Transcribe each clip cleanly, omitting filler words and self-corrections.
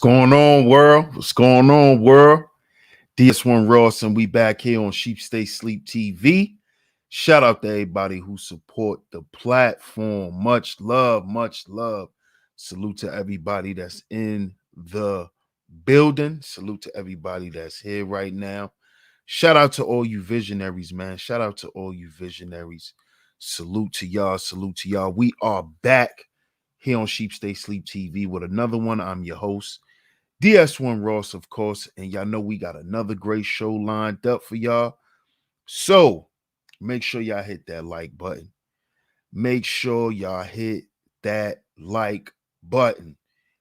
going on, world? What's going on, world? DS1 Ross, and we back here on Sheep Stay Sleep TV. Shout out to everybody who support the platform. Much love, much love. Salute to everybody that's in the building. Salute to everybody that's here right now. Shout out to all you visionaries, man. Shout out to all you visionaries. Salute to y'all. Salute to y'all. We are back here on Sheep Stay Sleep TV with another one. I'm your host, DS1 Ross, of course, and y'all know we got another great show lined up for y'all. So make sure y'all hit that like button. Make sure y'all hit that like button.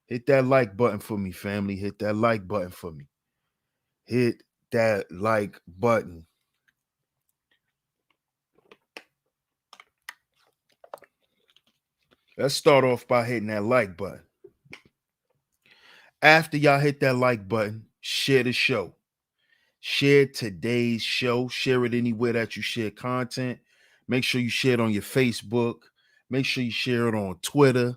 Hit that like button for me, family. Hit that like button for me. Hit that like button. Let's start off by hitting that like button. After y'all hit that like button, share the show. Share today's show. Share it anywhere that you share content. Make sure you share it on your Facebook. Make sure you share it on Twitter.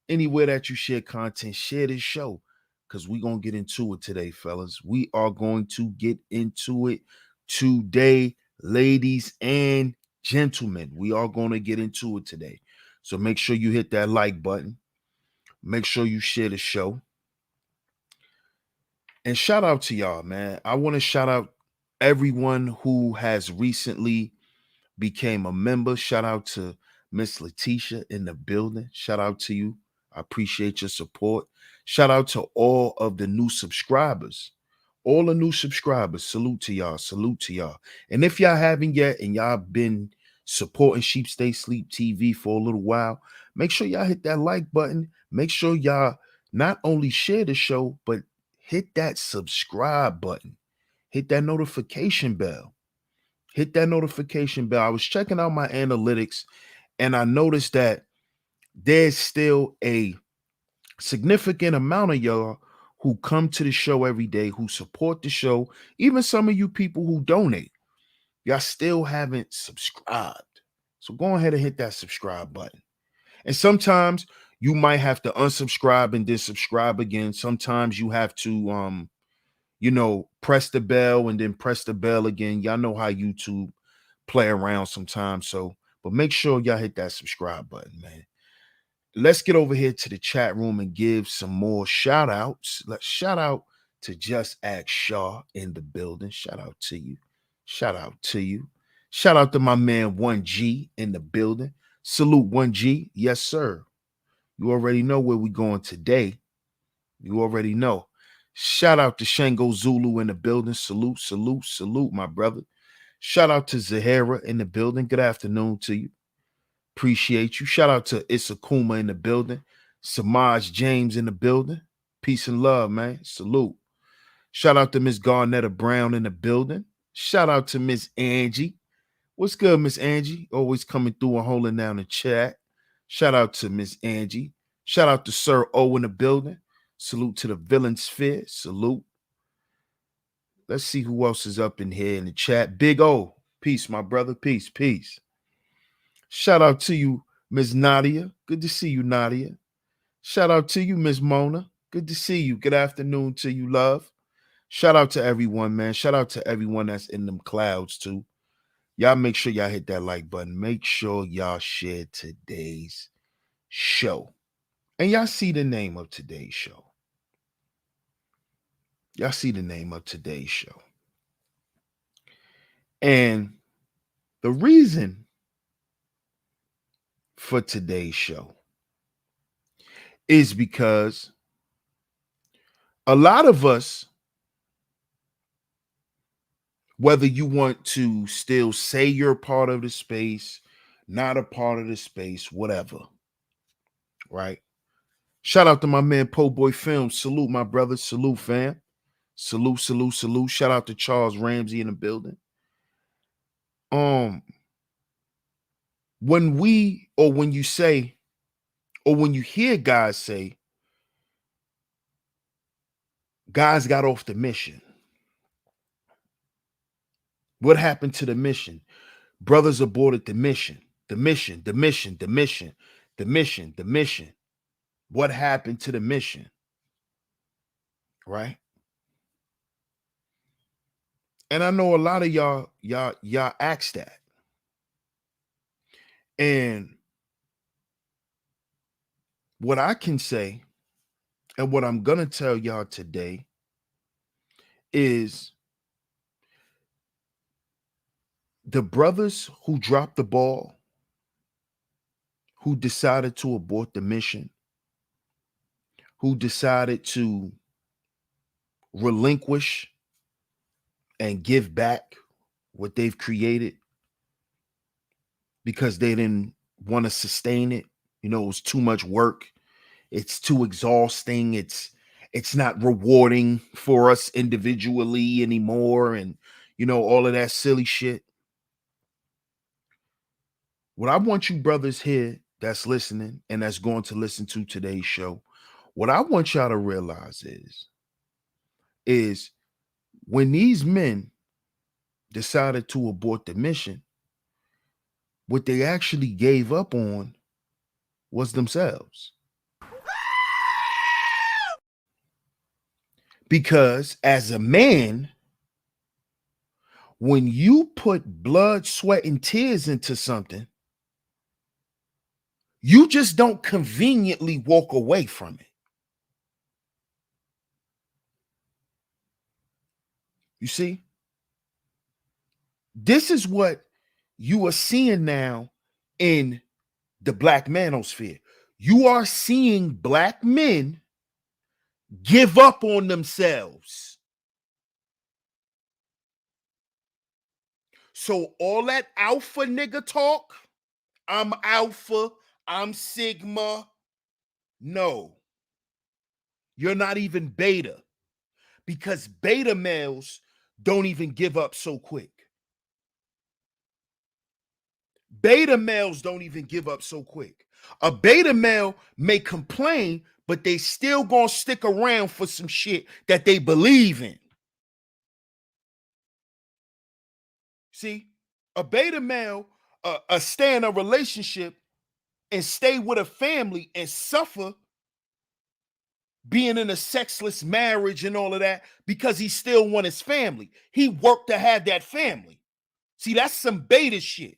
Anywhere that you share content, share this show. Because we're going to get into it today, fellas. We are going to get into it today, ladies and gentlemen. We are going to get into it today. So make sure you hit that like button. Make sure you share the show. And shout out to y'all, man. I want to shout out everyone who has recently became a member. Shout out to Miss Letitia in the building. Shout out to you. I appreciate your support. Shout out to all of the new subscribers. All the new subscribers. Salute to y'all. Salute to y'all. And if y'all haven't yet and y'all been supporting Sheep Stay Sleep TV for a little while, make sure y'all hit that like button. Make sure y'all not only share the show, but hit that subscribe button. Hit that notification bell. Hit that notification bell. I was checking out my analytics and I noticed that there's still a significant amount of y'all who come to the show every day, who support the show, even some of you people who donate. Y'all still haven't subscribed. So go ahead and hit that subscribe button. And sometimes you might have to unsubscribe and then subscribe again. Sometimes you have to press the bell and then press the bell again. Y'all know how YouTube play around sometimes. So, but make sure y'all hit that subscribe button, man. Let's get over here to the chat room and give some more shout outs. Let's shout out to Just Ask Shaw in the building. Shout out to you. Shout out to you. Shout out to my man 1G in the building. Salute 1G. Yes, sir. You already know where we going today. You already know. Shout out to Shango Zulu in the building. Salute, salute, salute, my brother. Shout out to Zahara in the building. Good afternoon to you. Appreciate you. Shout out to Isakuma in the building. Samaj James in the building. Peace and love, man. Salute. Shout out to Miss Garnetta Brown in the building. Shout out to Miss Angie. What's good, Miss Angie? Always coming through and holding down the chat. Shout out to Miss Angie. Shout out to Sir O in the building. Salute to the Villain Sphere. Salute. Let's see who else is up in here in the chat. Big O. Peace, my brother. Peace, peace. Shout out to you, Miss Nadia. Good to see you, Nadia. Shout out to you, Miss Mona. Good to see you. Good afternoon to you, love. Shout out to everyone, man. Shout out to everyone that's in them clouds, too. Y'all make sure y'all hit that like button. Make sure y'all share today's show. And y'all see the name of today's show. Y'all see the name of today's show. And the reason for today's show is because a lot of us, whether you want to still say you're a part of the space, not a part of the space, whatever, right? Shout out to my man Po Boy Films. Salute, my brother. Salute, fam. Salute, salute, salute. Shout out to Charles Ramsey in the building. When you say, or when you hear guys say, guys got off the mission. What happened to the mission? Brothers aborted the mission. The mission, the mission, the mission, the mission, the mission. What happened to the mission? right? And I know a lot of y'all ask that. And what I can say and what I'm gonna tell y'all today is the brothers who dropped the ball, who decided to abort the mission, who decided to relinquish and give back what they've created because they didn't want to sustain it. You know, it was too much work. It's too exhausting. It's not rewarding for us individually anymore, and all of that silly shit. What I want you brothers here that's listening and that's going to listen to today's show, what I want y'all to realize is when these men decided to abort the mission, what they actually gave up on was themselves. Because as a man, when you put blood, sweat, and tears into something, you just don't conveniently walk away from it. You see? This is what you are seeing now in the black manosphere. You are seeing black men give up on themselves. So all that alpha nigga talk, I'm alpha, I'm sigma. No, you're not even beta, because beta males don't even give up so quick. Beta males don't even give up so quick. A beta male may complain, but they still gonna stick around for some shit that they believe in. See, a beta male stay in a relationship and stay with a family and suffer being in a sexless marriage and all of that because he still want his family. He worked to have that family. See, that's some beta shit.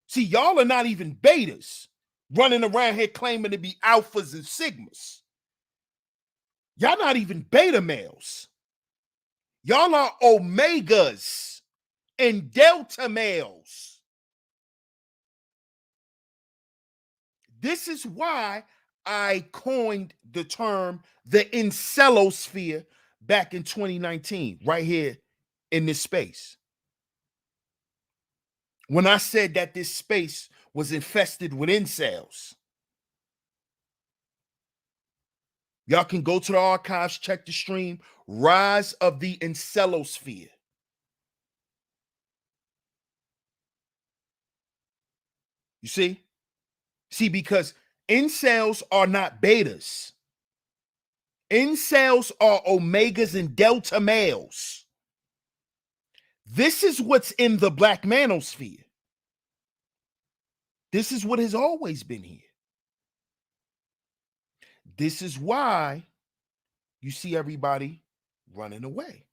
See, y'all are not even betas running around here claiming to be alphas and sigmas. Y'all not even beta males. Y'all are omegas and delta males. This is why I coined the term the Incelosphere back in 2019, right here in this space. When I said that this space was infested with incels. Y'all can go to the archives, check the stream, Rise of the Incelosphere. You see? See, because incels are not betas. Incels are omegas and delta males. This is what's in the black manosphere. This is what has always been here. This is why you see everybody running away.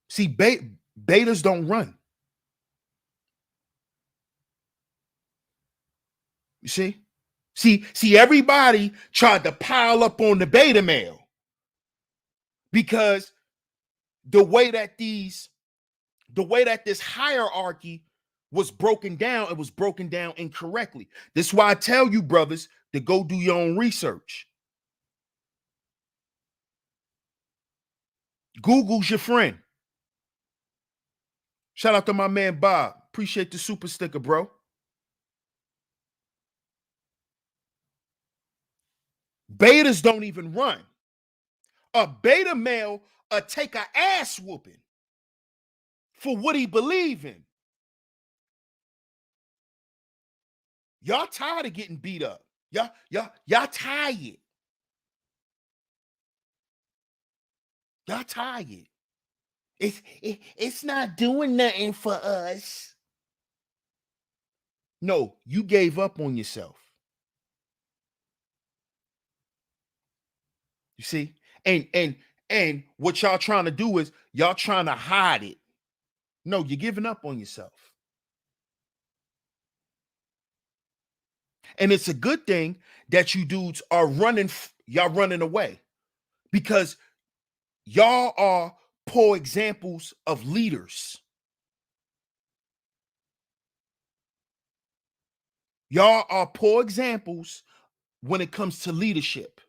See, betas don't run. You see? See, everybody tried to pile up on the beta male because the way that this hierarchy was broken down, it was broken down incorrectly. This is why I tell you, brothers, to go do your own research. Google's your friend. Shout out to my man Bob. Appreciate the super sticker, bro. Betas don't even run. A beta male take a ass whooping for what he believe in. Y'all tired of getting beat up. Y'all tired. Y'all tired. It's not doing nothing for us. No, you gave up on yourself. You see? And what y'all trying to do is y'all trying to hide it. No, you're giving up on yourself. And it's a good thing that you dudes are y'all running away, because y'all are poor examples of leaders. Y'all are poor examples when it comes to leadership.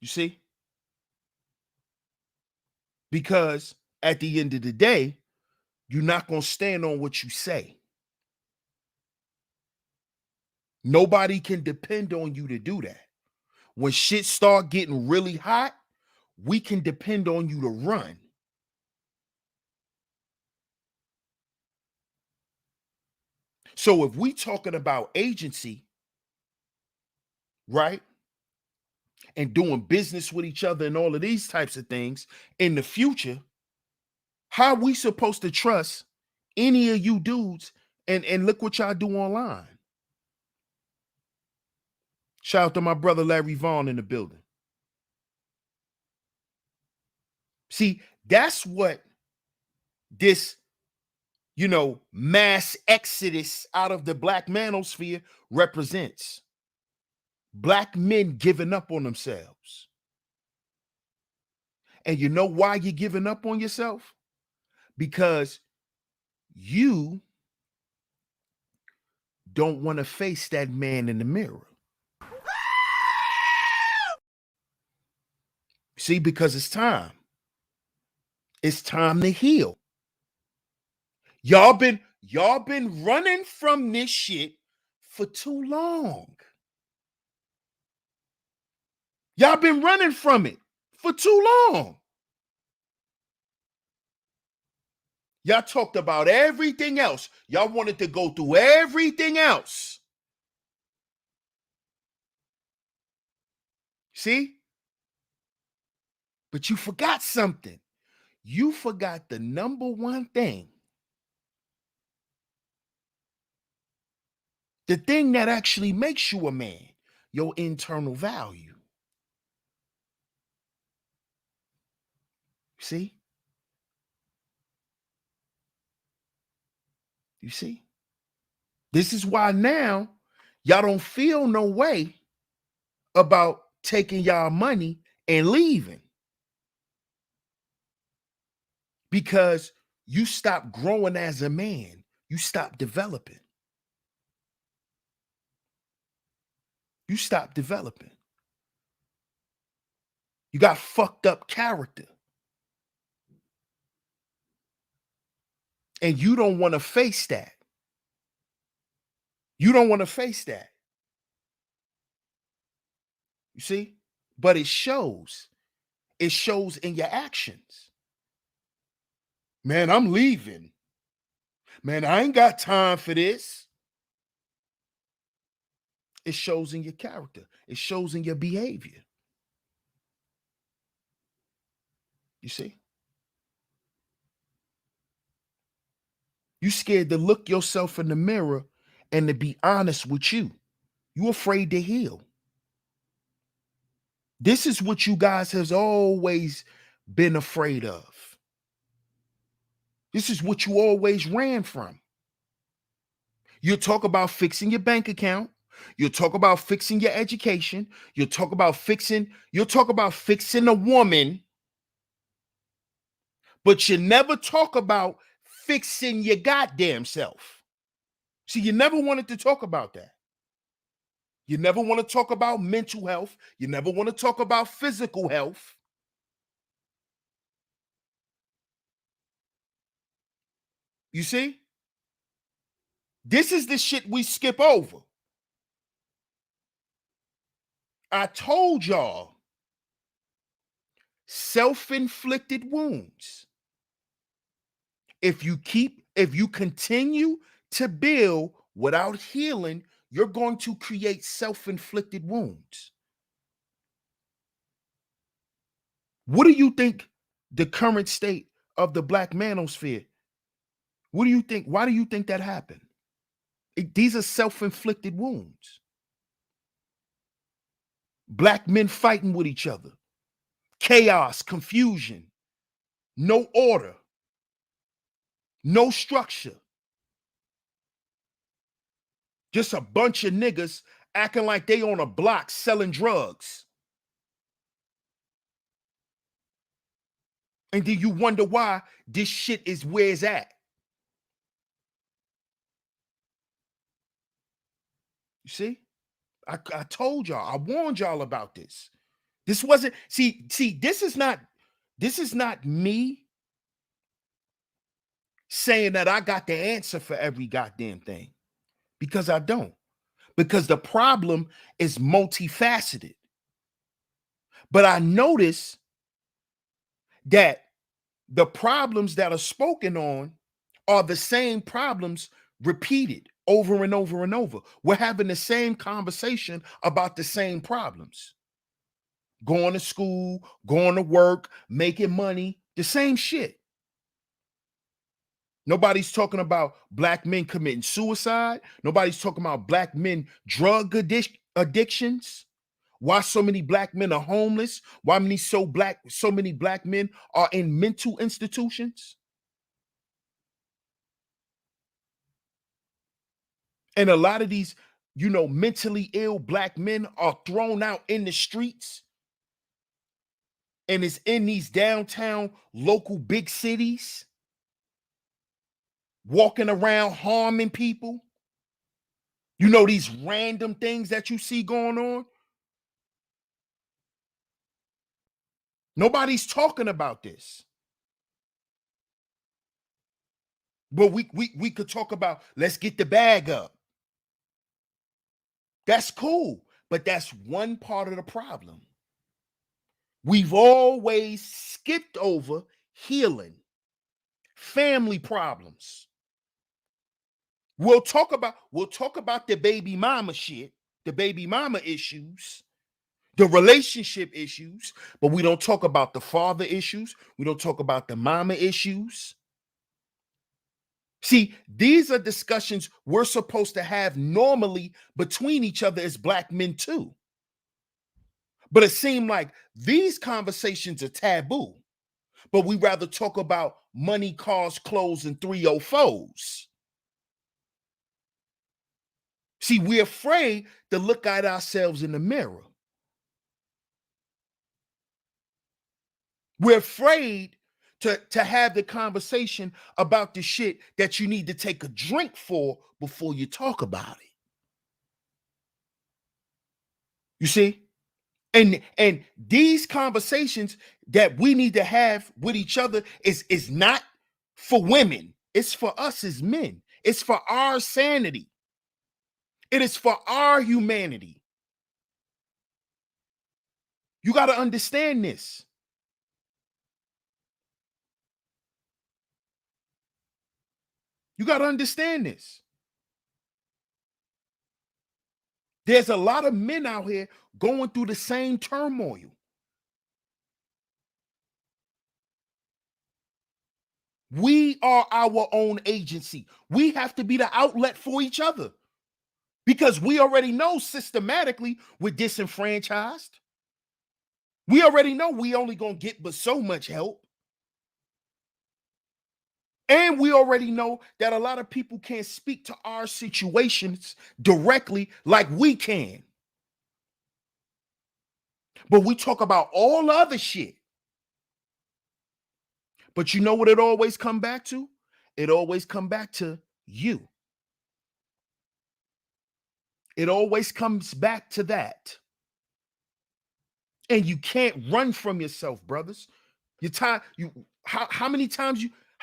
You see? Because at the end of the day, you're not going to stand on what you say. Nobody can depend on you to do that. When shit start getting really hot, we can depend on you to run. So if we talking about agency, right, and doing business with each other and all of these types of things in the future, how are we supposed to trust any of you dudes? And look what y'all do online. Shout out to my brother Larry Vaughn in the building. See, that's what this, mass exodus out of the black manosphere represents. Black men giving up on themselves. And you know why you're giving up on yourself? Because you don't want to face that man in the mirror. See, because it's time. It's time to heal. Y'all been running from this shit for too long. Y'all been running from it for too long. Y'all talked about everything else. Y'all wanted to go through everything else. See? But you forgot something. You forgot the number one thing. The thing that actually makes you a man, your internal value. See? You see? This is why now y'all don't feel no way about taking y'all money and leaving. Because you stop growing as a man. You stop developing. You stop developing. You got fucked up character. And you don't want to face that. You don't want to face that. You see? But it shows. It shows in your actions. Man, I'm leaving. Man, I ain't got time for this. It shows in your character. It shows in your behavior. You see? You scared to look yourself in the mirror and to be honest with you. You afraid to heal. This is what you guys has always been afraid of. This is what you always ran from. You talk about fixing your bank account. You talk about fixing your education. You talk about fixing a woman, but you never talk about fixing your goddamn self. See, you never wanted to talk about that. You never want to talk about mental health. You never want to talk about physical health. You see? This is the shit we skip over. I told y'all, self-inflicted wounds. If you continue to build without healing, you're going to create self-inflicted wounds. What do you think the current state of the black manosphere? What do you think? Why do you think that happened? These are self-inflicted wounds. Black men fighting with each other. Chaos, confusion, no order, no structure. Just a bunch of niggas acting like they on a block selling drugs. And then you wonder why this shit is where it's at. You see? I told y'all, I warned y'all about this. This wasn't, see, this is not me saying that I got the answer for every goddamn thing. Because I don't. Because the problem is multifaceted. But I notice that the problems that are spoken on are the same problems repeated over and over and over. We're having the same conversation about the same problems. Going to school, going to work, making money, the same shit. Nobody's talking about black men committing suicide. Nobody's talking about black men drug addictions. Why so many black men are homeless? Why so many black men are in mental institutions? And a lot of these, mentally ill black men are thrown out in the streets. And it's in these downtown local big cities, walking around harming people. These random things that you see going on. Nobody's talking about this. But we could talk about, let's get the bag up. That's cool, but that's one part of the problem. We've always skipped over healing, family problems. We'll talk about the baby mama shit, the baby mama issues, the relationship issues, but we don't talk about the father issues. We don't talk about the mama issues. See, these are discussions we're supposed to have normally between each other as black men too. But it seemed like these conversations are taboo. But we rather talk about money, cars, clothes, and 304s. See, we're afraid to look at ourselves in the mirror. We're afraid to have the conversation about the shit that you need to take a drink for before you talk about it. You see? And these conversations that we need to have with each other is not for women. It's for us as men. It's for our sanity. It is for our humanity. You got to understand this. You got to understand this. There's a lot of men out here going through the same turmoil. We are our own agency. We have to be the outlet for each other because we already know systematically we're disenfranchised. We already know we only gonna get but so much help. And we already know that a lot of people can't speak to our situations directly like we can. But we talk about all the other shit. But you know what it always come back to? It always come back to you. It always comes back to that. And you can't run from yourself, brothers. You're tired. How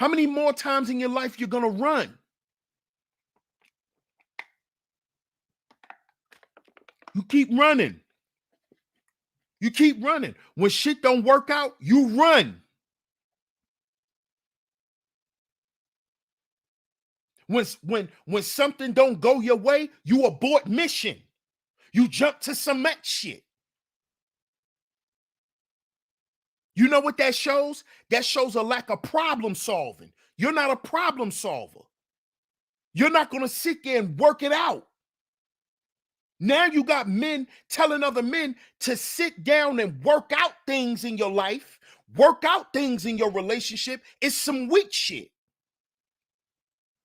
many more times in your life you're gonna run? You keep running. You keep running. When shit don't work out, you run. When something don't go your way, you abort mission. You jump to some next shit. You know what that shows? That shows a lack of problem solving. You're not a problem solver. You're not going to sit there and work it out. Now you got men telling other men to sit down and work out things in your life, work out things in your relationship. It's some weak shit.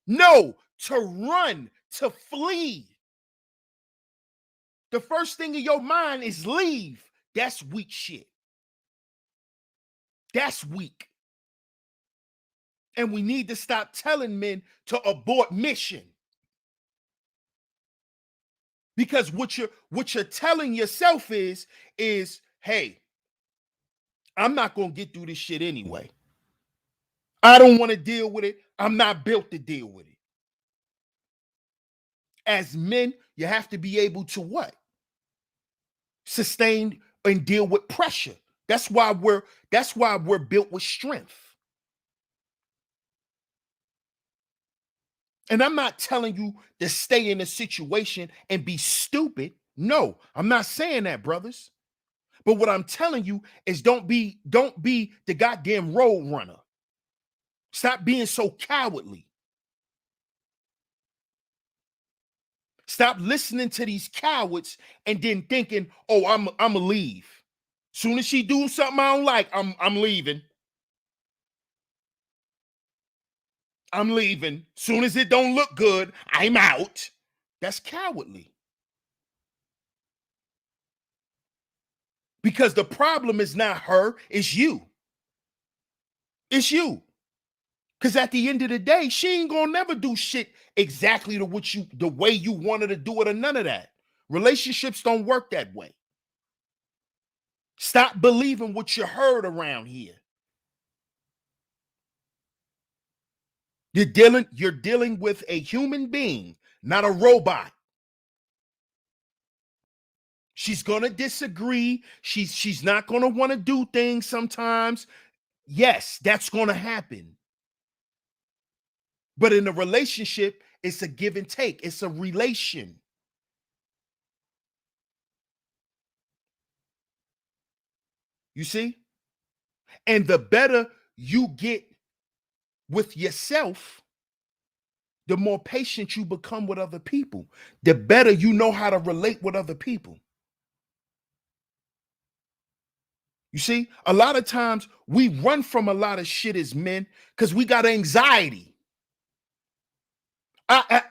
No, to run, to flee. The first thing in your mind is leave. That's weak shit. That's weak. And we need to stop telling men to abort mission. Because what you're telling yourself is, hey, I'm not gonna get through this shit anyway. I don't want to deal with it. I'm not built to deal with it. As men, you have to be able to what? Sustain and deal with pressure. That's why we're built with strength. And I'm not telling you to stay in a situation and be stupid. No, I'm not saying that, brothers. But what I'm telling you is don't be the goddamn road runner. Stop being so cowardly. Stop listening to these cowards and then thinking, "Oh, I'm a leave. Soon as she do something I don't like, I'm leaving. I'm leaving. Soon as it don't look good, I'm out." That's cowardly. Because the problem is not her, it's you. It's you. Because at the end of the day, she ain't gonna never do shit exactly the way you wanted to do it, or none of that. Relationships don't work that way. Stop believing what you heard around here. You're dealing with a human being, not a robot. She's gonna disagree. She's not gonna want to do things sometimes. Yes, that's gonna happen. But in a relationship, it's a give and take. It's a relation. You see? And the better you get with yourself, the more patient you become with other people. The better you know how to relate with other people. You see, a lot of times we run from a lot of shit as men because we got anxiety.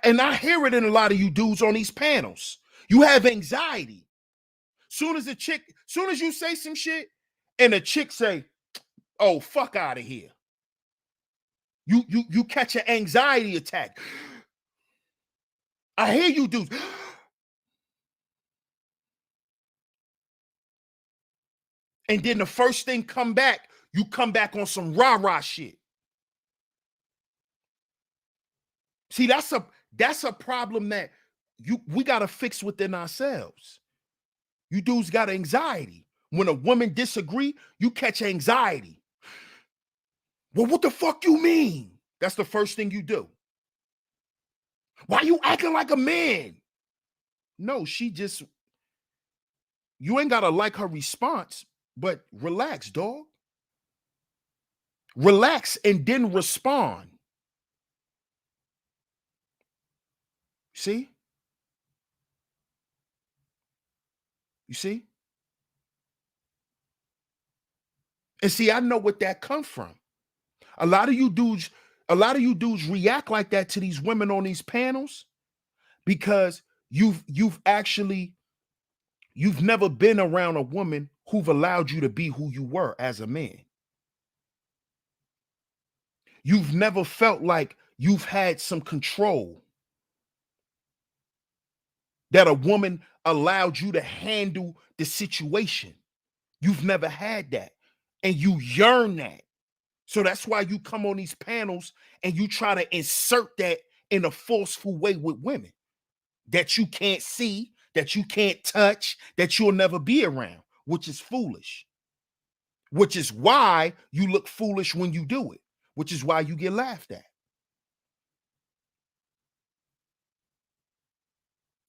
And I hear it in a lot of you dudes on these panels. You have anxiety. Soon as you say some shit, and a chick say, "Oh, fuck out of here." You catch an anxiety attack. I hear you dudes. And then the first thing you come back on some rah-rah shit. See, that's a problem that we gotta fix within ourselves. You dudes got anxiety. When a woman disagree, you catch anxiety. Well, what the fuck you mean? That's the first thing you do. Why you acting like a man? No, you ain't gotta like her response, but relax, dog. Relax and then respond. See? You see? And see, I know what that come from. A lot of you dudes, react like that to these women on these panels because you've never been around a woman who've allowed you to be who you were as a man. You've never felt like you've had some control, that a woman allowed you to handle the situation. You've never had that. And you yearn that. So that's why you come on these panels and you try to insert that in a forceful way with women that you can't see, that you can't touch, that you'll never be around, which is foolish. Which is why you look foolish when you do it, which is why you get laughed at.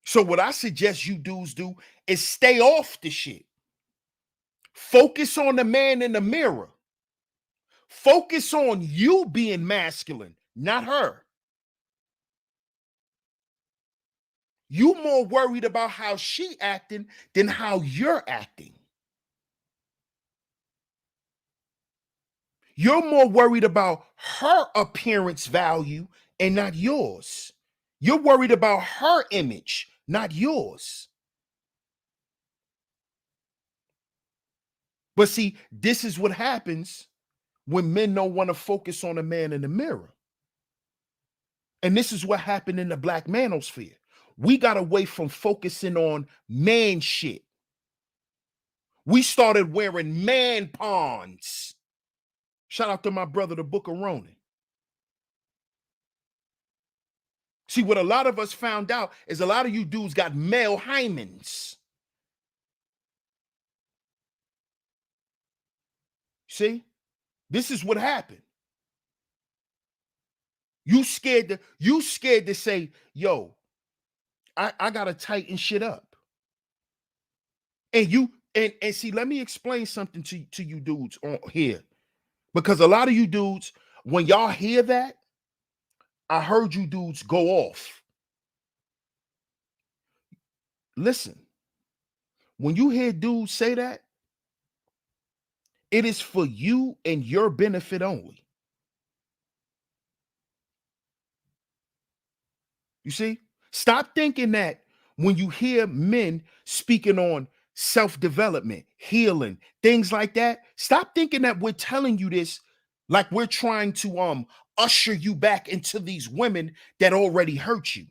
So what I suggest you dudes do is stay off the shit. Focus on the man in the mirror. Focus on you being masculine, not her. You more worried about how she acting than how you're acting. You're more worried about her appearance value and not yours. You're worried about her image, not yours. But see, this is what happens when men don't want to focus on a man in the mirror. And this is what happened in the black manosphere. We got away from focusing on man shit. We started wearing man pawns. Shout out to my brother, the Book of Ronan. See, what a lot of us found out is a lot of you dudes got male hymens. See, this is what happened. You scared to say, yo, I gotta tighten shit up. And see, let me explain something to you dudes on here. Because a lot of you dudes, when y'all hear that, I heard you dudes go off. Listen, when you hear dudes say that, it is for you and your benefit only. You see? Stop thinking that when you hear men speaking on self-development, healing, things like that, stop thinking that we're telling you this like we're trying to usher you back into these women that already hurt you.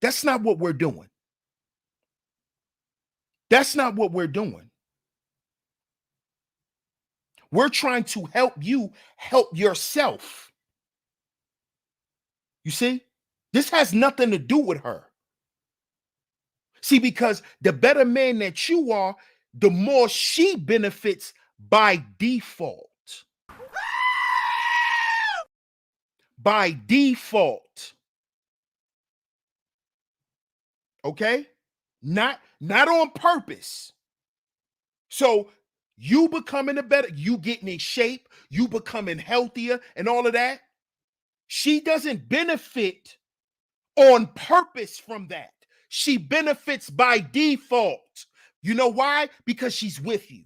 That's not what we're doing. That's not what we're doing. We're trying to help you help yourself. You see? This has nothing to do with her. See, because the better man that you are, the more she benefits by default. By default. Okay? Not on purpose. So you becoming a better, you getting in shape, you becoming healthier and all of that. She doesn't benefit on purpose from that. She benefits by default. You know why? Because she's with you.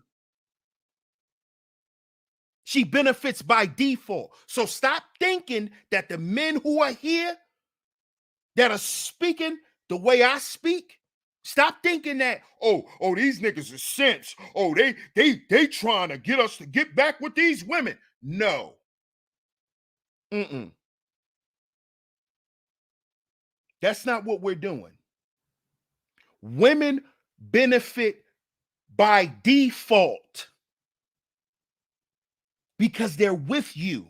She benefits by default. So stop thinking that the men who are here that are speaking the way I speak, stop thinking that, oh, these niggas are sense. Oh, they trying to get us to get back with these women. No. That's not what we're doing. Women benefit by default because they're with you.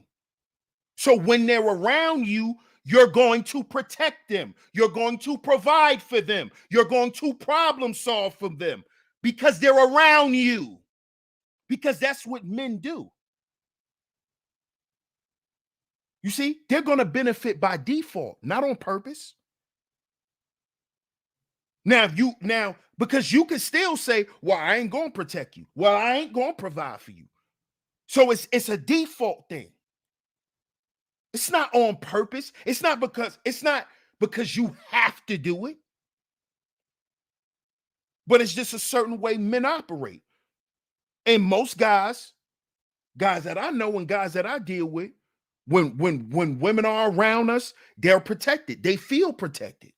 So when they're around you, you're going to protect them. You're going to provide for them. You're going to problem solve for them because they're around you. Because that's what men do. You see, they're going to benefit by default, not on purpose. Now, because you can still say, well, I ain't going to protect you. Well, I ain't going to provide for you. So it's a default thing. It's not on purpose. It's not because you have to do it. But it's just a certain way men operate. And most guys that I know and guys that I deal with, when women are around us, they're protected. They feel protected.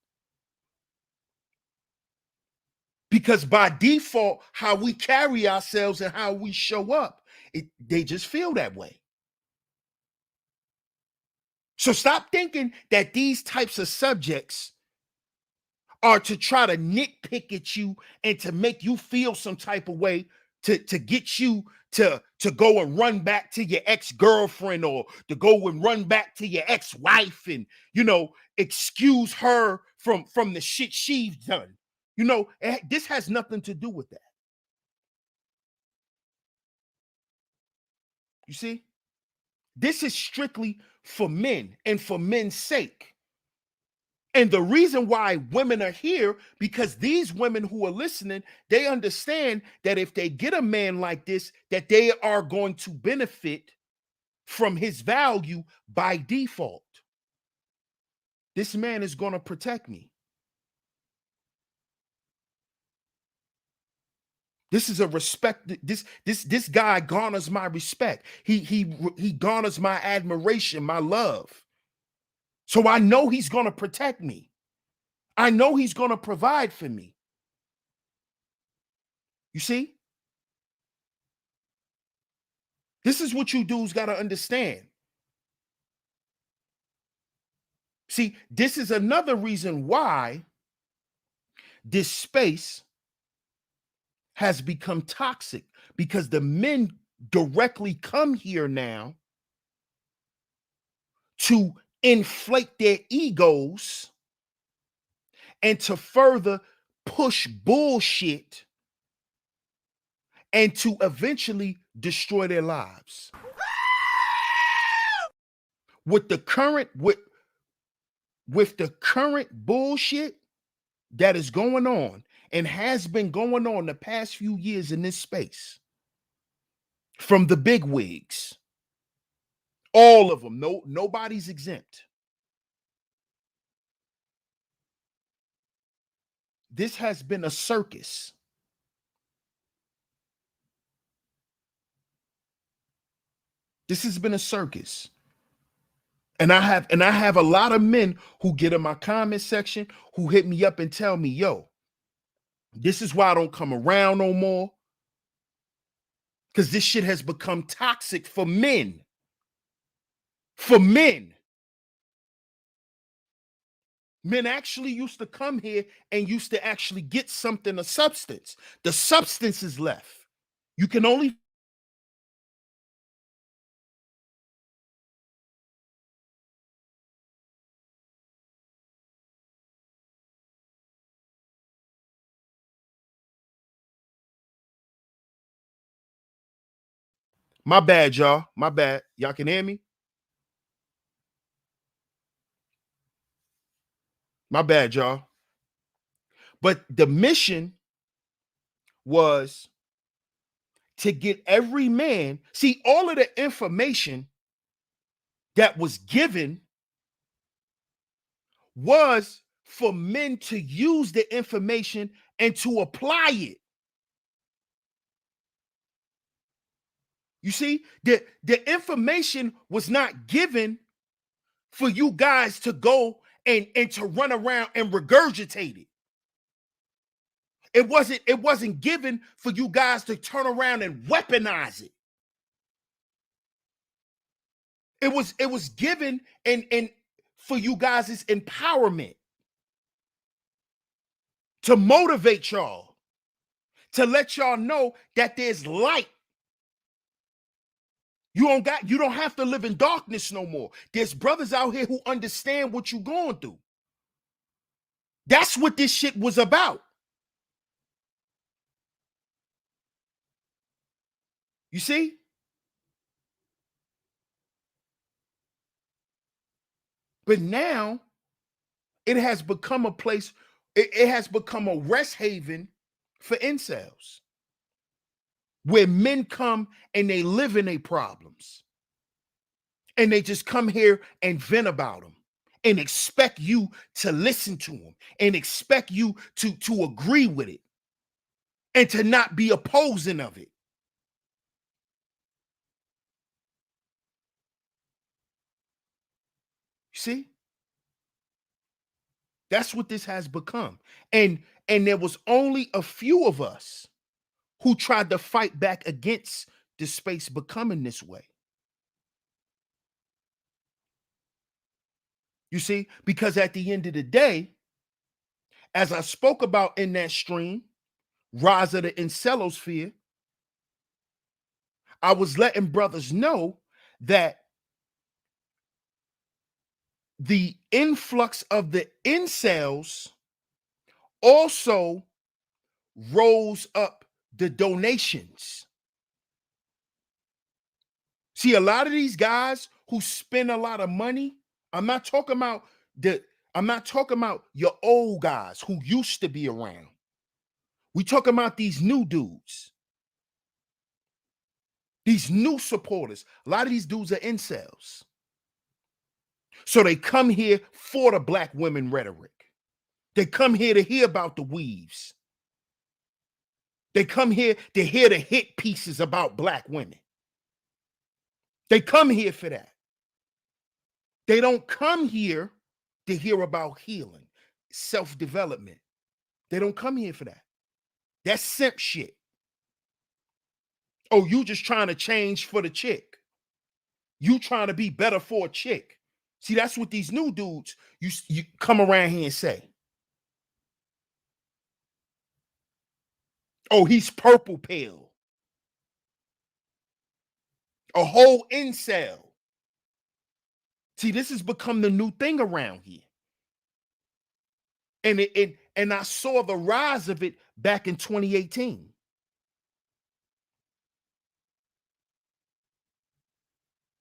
Because by default, how we carry ourselves and how we show up, they just feel that way. So stop thinking that these types of subjects are to try to nitpick at you and to make you feel some type of way to get you to go and run back to your ex-girlfriend or to go and run back to your ex-wife and, excuse her from the shit she's done. This has nothing to do with that. You see? This is strictly for men and for men's sake. And the reason why women are here, because these women who are listening, they understand that if they get a man like this, that they are going to benefit from his value by default. This man is going to protect me. This is a respect. This guy garners my respect. He garners my admiration, my love. So I know he's gonna protect me. I know he's gonna provide for me. You see? This is what you dudes gotta understand. See, this is another reason why this space has become toxic, because the men directly come here now to inflate their egos and to further push bullshit and to eventually destroy their lives. With the current with the current bullshit that is going on and has been going on the past few years in this space, from the big wigs, all of them, nobody's exempt. This has been a circus. This has been a circus. And I have a lot of men who get in my comment section who hit me up and tell me, yo, this is why I don't come around no more. Because this shit has become toxic for men. For men. Men actually used to come here and used to actually get something of substance. The substance is left. You can only My bad, y'all. My bad. Y'all can hear me? My bad, y'all. But the mission was to get every man, see, all of the information that was given was for men to use the information and to apply it. You see, the information was not given for you guys to go and to run around and regurgitate it. It wasn't given for you guys to turn around and weaponize it. It was given and for you guys' empowerment, to motivate y'all, to let y'all know that there's light. You don't have to live in darkness no more. There's brothers out here who understand what you're going through. That's what this shit was about. You see? But now it has become a place, it has become a rest haven for incels, where men come and they live in their problems. And they just come here and vent about them and expect you to listen to them and expect you to agree with it and to not be opposing of it. You see? That's what this has become. And there was only a few of us who tried to fight back against the space becoming this way. You see? Because at the end of the day, as I spoke about in that stream, Rise of the Incelosphere, I was letting brothers know that the influx of the incels also rose up the donations. See, a lot of these guys who spend a lot of money, I'm not talking about your old guys who used to be around. We talking about these new dudes, these new supporters. A lot of these dudes are incels. So they come here for the black women rhetoric. They come here to hear about the weaves. They come here to hear the hit pieces about black women. They come here for that. They don't come here to hear about healing, self-development. They don't come here for that. That's simp shit. Oh, you just trying to change for the chick. You trying to be better for a chick. See, that's what these new dudes, you come around here and say. Oh, he's purple pale. A whole incel. See, this has become the new thing around here. And I saw the rise of it back in 2018.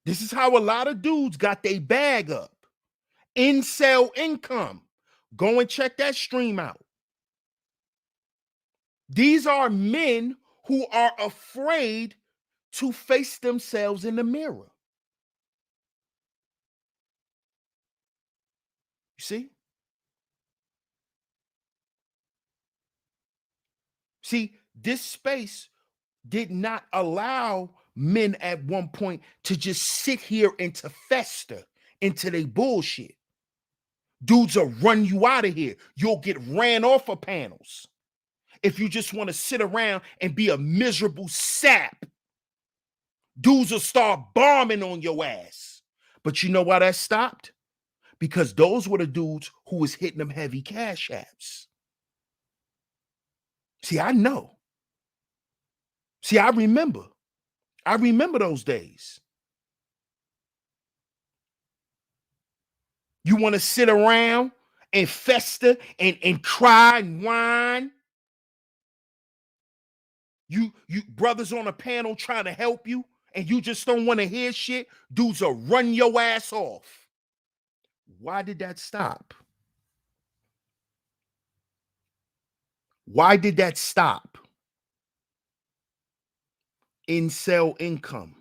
This is how a lot of dudes got their bag up. Incel Income. Go and check that stream out. These are men who are afraid to face themselves in the mirror. You see? See, this space did not allow men at one point to just sit here and to fester into their bullshit. Dudes will run you out of here. You'll get ran off of panels if you just want to sit around and be a miserable sap. Dudes will start bombing on your ass. But you know why that stopped? Because those were the dudes who was hitting them heavy cash apps. See, I know. See, I remember. I remember those days. You want to sit around and fester and cry and whine. You brothers on a panel trying to help you, and you just don't want to hear shit. Dudes will run your ass off. Why did that stop? Why did that stop? Incel Income.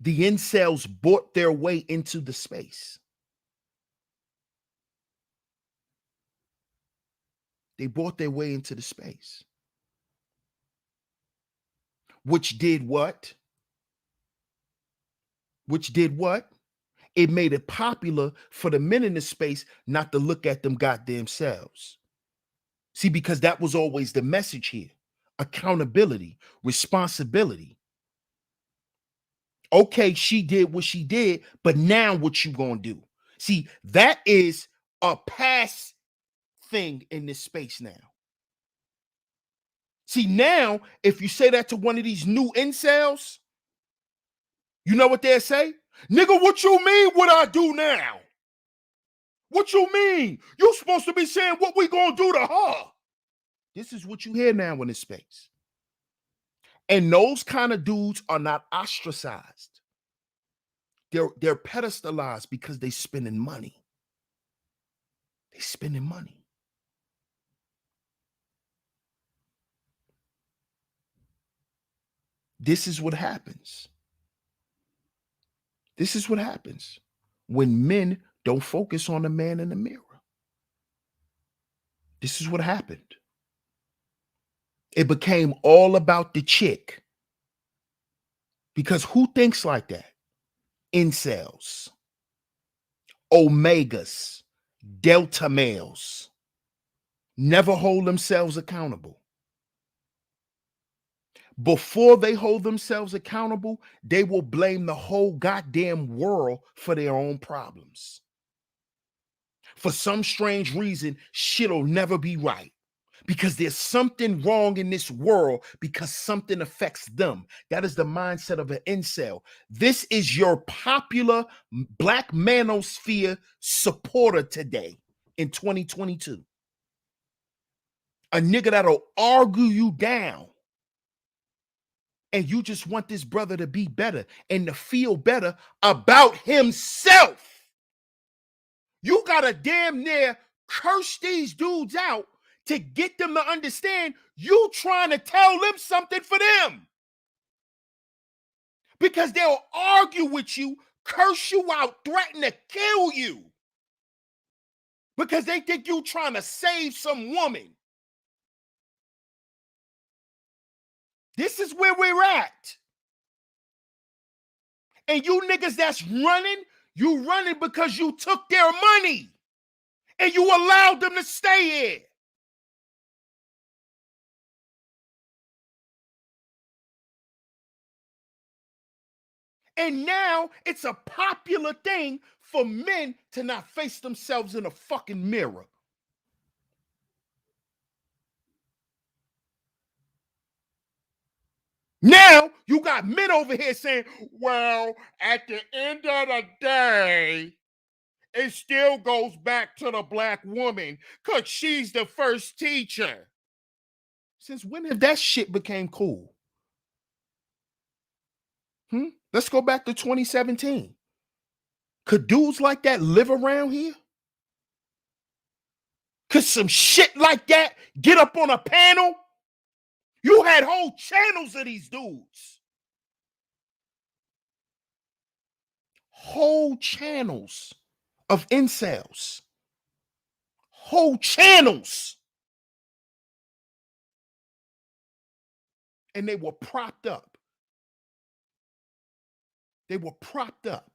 The incels bought their way into the space. They bought their way into the space. Which did what? Which did what? It made it popular for the men in the space not to look at them goddamn selves. See, because that was always the message here. Accountability, responsibility. Okay, she did what she did, but now what you gonna do? See, that is a past thing in this space now. See, now, if you say that to one of these new incels, you know what they'll say? Nigga, what you mean what I do now? What you mean? You supposed to be saying what we gonna do to her. This is what you hear now in this space. And those kind of dudes are not ostracized. They're pedestalized because they spending money. They spending money. This is what happens. This is what happens when men don't focus on the man in the mirror. This is what happened. It became all about the chick. Because who thinks like that? Incels, omegas, delta males never hold themselves accountable. Before they hold themselves accountable, they will blame the whole goddamn world for their own problems. For some strange reason, shit'll never be right. Because there's something wrong in this world because something affects them. That is the mindset of an incel. This is your popular black manosphere supporter today in 2022. A nigga that'll argue you down. And you just want this brother to be better and to feel better about himself. You gotta damn near curse these dudes out to get them to understand you trying to tell them something for them. Because they'll argue with you, curse you out, threaten to kill you. Because they think you trying to save some woman. This is where we're at. And you niggas that's running, you running because you took their money and you allowed them to stay here. And now it's a popular thing for men to not face themselves in a fucking mirror. Now you got men over here saying, well, at the end of the day, it still goes back to the black woman because she's the first teacher. Since when did that shit became cool? Let's go back to 2017. Could dudes like that live around here? Could some shit like that get up on a panel? You had whole channels of these dudes. Whole channels of incels. Whole channels. And they were propped up. They were propped up.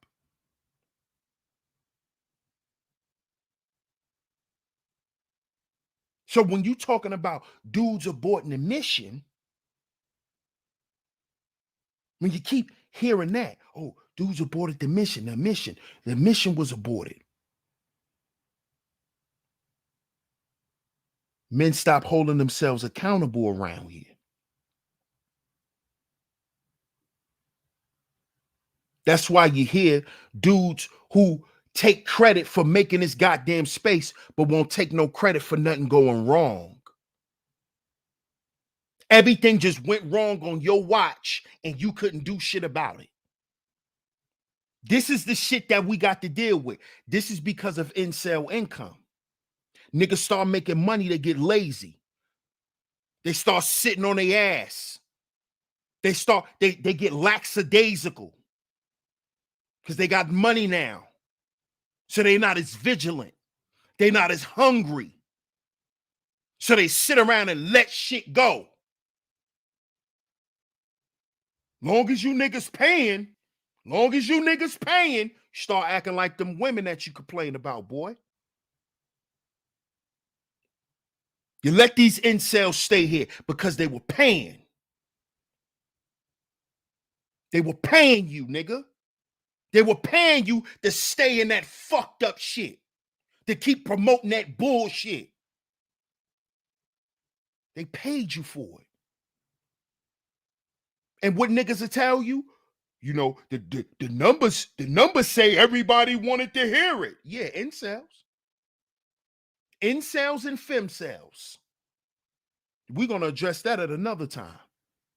So when you talking about dudes aborting the mission, when you keep hearing that, oh, dudes aborted the mission was aborted. Men stop holding themselves accountable around here. That's why you hear dudes who take credit for making this goddamn space, but won't take no credit for nothing going wrong. Everything just went wrong on your watch and you couldn't do shit about it. This is the shit that we got to deal with. This is because of Incel Income. Niggas start making money, they get lazy. They start sitting on their ass. They get lackadaisical because they got money now. So they're not as vigilant. They're not as hungry. So they sit around and let shit go. Long as you niggas paying, start acting like them women that you complain about, boy. You let these incels stay here because they were paying. They were paying you, nigga. They were paying you to stay in that fucked up shit, to keep promoting that bullshit. They paid you for it. And what niggas will tell you, you know, the numbers say everybody wanted to hear it. Yeah, incels. Incels and femcels. We're going to address that at another time.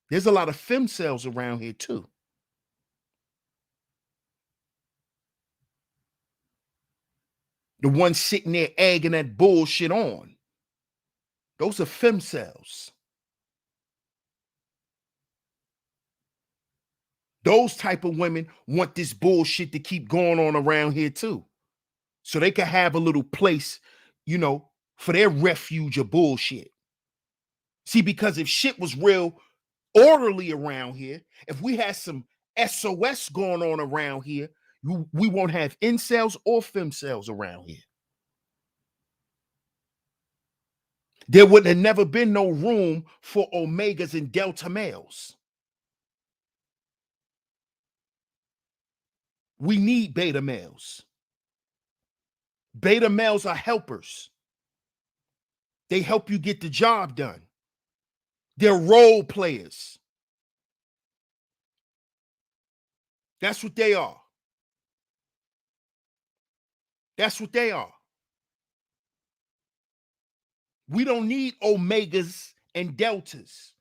There's a lot of femcels around here too. The ones sitting there egging that bullshit on. Those are femcels. Those type of women want this bullshit to keep going on around here too. So they can have a little place, you know, for their refuge of bullshit. See, because if shit was real orderly around here, if we had some SOS going on around here, we won't have incels or femcels around here. There would have never been no room for omegas and delta males. We need beta males. Beta males are helpers. They help you get the job done. They're role players. That's what they are. That's what they are. We don't need omegas and deltas.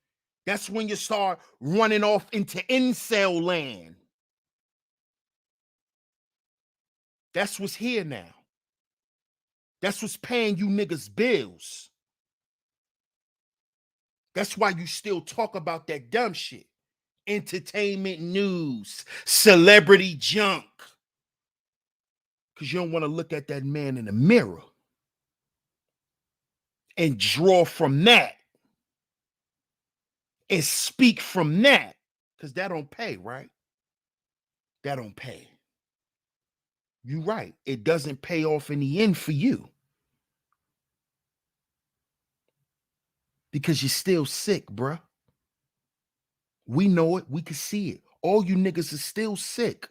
That's when you start running off into incel land. That's what's here now. That's what's paying you niggas bills. That's why you still talk about that dumb shit. Entertainment news, celebrity junk. Because you don't want to look at that man in the mirror and draw from that and speak from that, because that don't pay, right? That don't pay. You're right. It doesn't pay off in the end for you because you're still sick, bruh. We know it. We can see it. All you niggas are still sick.